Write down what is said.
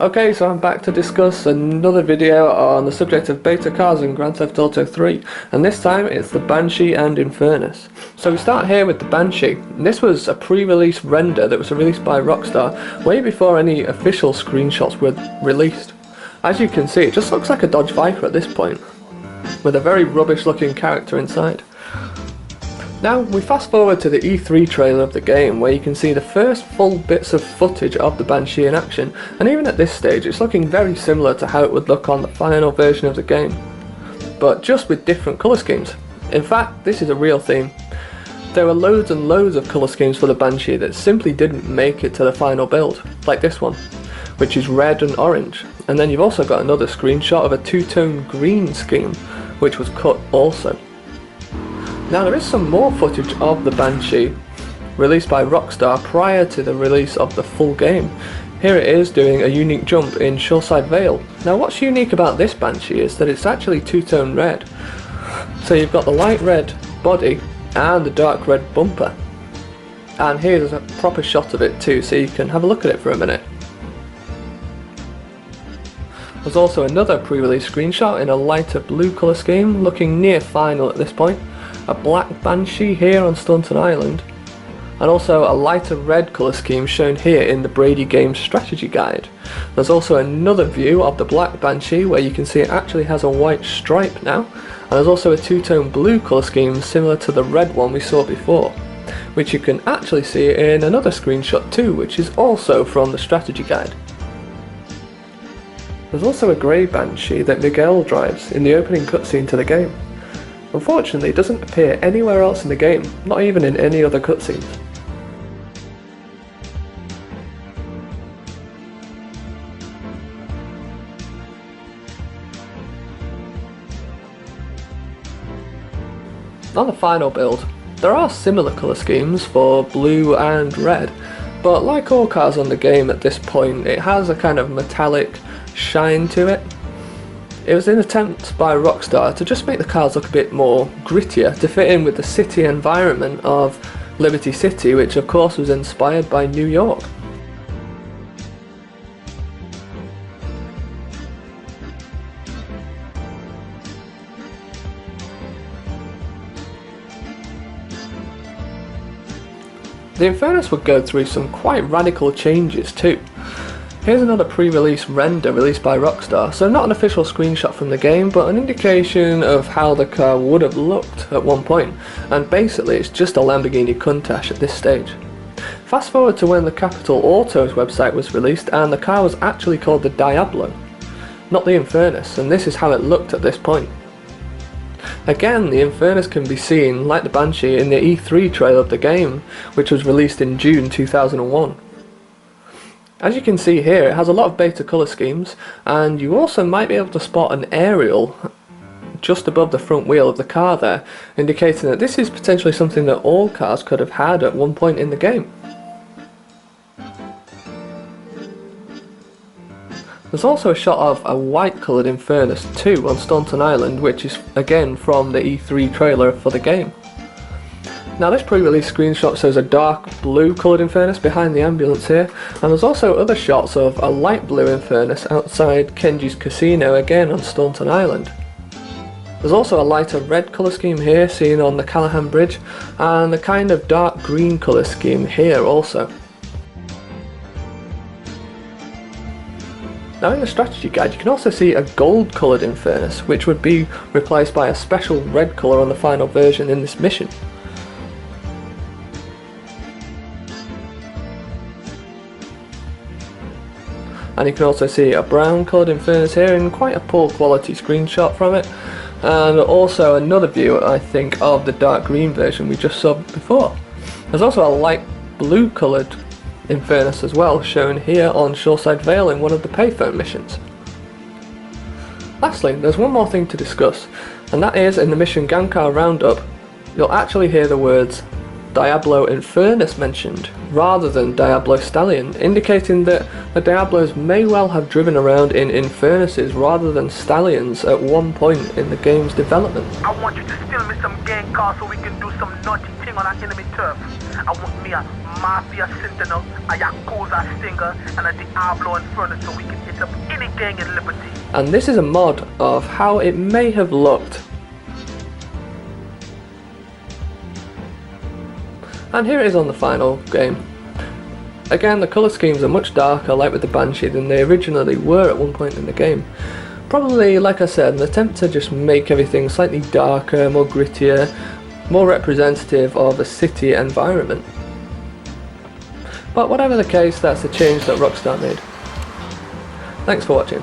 Okay, so I'm back to discuss another video on the subject of beta cars in Grand Theft Auto 3, and this time it's the Banshee and Infernus. So we start here with the Banshee. This was a pre-release render that was released by Rockstar way before any official screenshots were released. As you can see, it just looks like a Dodge Viper at this point, with a very rubbish looking character inside. Now we fast forward to the E3 trailer of the game, where you can see the first full bits of footage of the Banshee in action, and even at this stage it's looking very similar to how it would look on the final version of the game, but just with different colour schemes. In fact, this is a real theme. There were loads and loads of colour schemes for the Banshee that simply didn't make it to the final build, like this one, which is red and orange, and then you've also got another screenshot of a two-tone green scheme, which was cut also. Now there is some more footage of the Banshee released by Rockstar prior to the release of the full game. Here it is doing a unique jump in Shoreside Vale. Now what's unique about this Banshee is that it's actually two-tone red. So you've got the light red body and the dark red bumper. And here's a proper shot of it too, so you can have a look at it for a minute. There's also another pre-release screenshot in a lighter blue colour scheme, looking near final at this point. A black Banshee here on Staunton Island, and also a lighter red colour scheme shown here in the Brady Games strategy guide. There's also another view of the black Banshee where you can see it actually has a white stripe now, and there's also a two-tone blue colour scheme similar to the red one we saw before, which you can actually see in another screenshot too, which is also from the strategy guide. There's also a grey Banshee that Miguel drives in the opening cutscene to the game. Unfortunately, it doesn't appear anywhere else in the game, not even in any other cutscenes. On the final build, there are similar colour schemes for blue and red, but like all cars on the game at this point, it has a kind of metallic shine to it. It was an attempt by Rockstar to just make the cars look a bit more grittier, to fit in with the city environment of Liberty City, which of course was inspired by New York. The Infernus would go through some quite radical changes too. Here's another pre-release render released by Rockstar, so not an official screenshot from the game, but an indication of how the car would have looked at one point, and basically it's just a Lamborghini Countach at this stage. Fast forward to when the Capital Autos website was released and the car was actually called the Dyablo, not the Infernus, and this is how it looked at this point. Again, the Infernus can be seen, like the Banshee, in the E3 trailer of the game, which was released in June 2001. As you can see here, it has a lot of beta colour schemes, and you also might be able to spot an aerial just above the front wheel of the car there, indicating that this is potentially something that all cars could have had at one point in the game. There's also a shot of a white coloured Infernus too on Staunton Island, which is again from the E3 trailer for the game. Now this pre-release screenshot shows a dark blue coloured Infernus behind the ambulance here, and there's also other shots of a light blue Infernus outside Kenji's casino again on Staunton Island. There's also a lighter red colour scheme here seen on the Callahan Bridge, and a kind of dark green colour scheme here also. Now in the strategy guide you can also see a gold coloured Infernus, which would be replaced by a special red colour on the final version in this mission. And you can also see a brown coloured Infernus here in quite a poor quality screenshot from it, and also another view I think of the dark green version we just saw before. There's also a light blue coloured Infernus as well, shown here on Shoreside Vale in one of the payphone missions. Lastly, there's one more thing to discuss, and that is in the mission Gang Car Roundup you'll actually hear the words Dyablo Infernus mentioned, rather than Dyablo Stallion, indicating that the Diablos may well have driven around in Infernuses rather than Stallions at one point in the game's development. I want you to steal me some gang cars so we can do some naughty thing on our enemy turf. I want me a Mafia Sentinel, a Yakuza Stinger, and a Dyablo and Infernus so we can hit up any gang in Liberty. And this is a mod of how it may have looked. And here it is on the final game. Again, the colour schemes are much darker, like with the Banshee, than they originally were at one point in the game. Probably, like I said, an attempt to just make everything slightly darker, more grittier, more representative of a city environment. But whatever the case, that's a change that Rockstar made. Thanks for watching.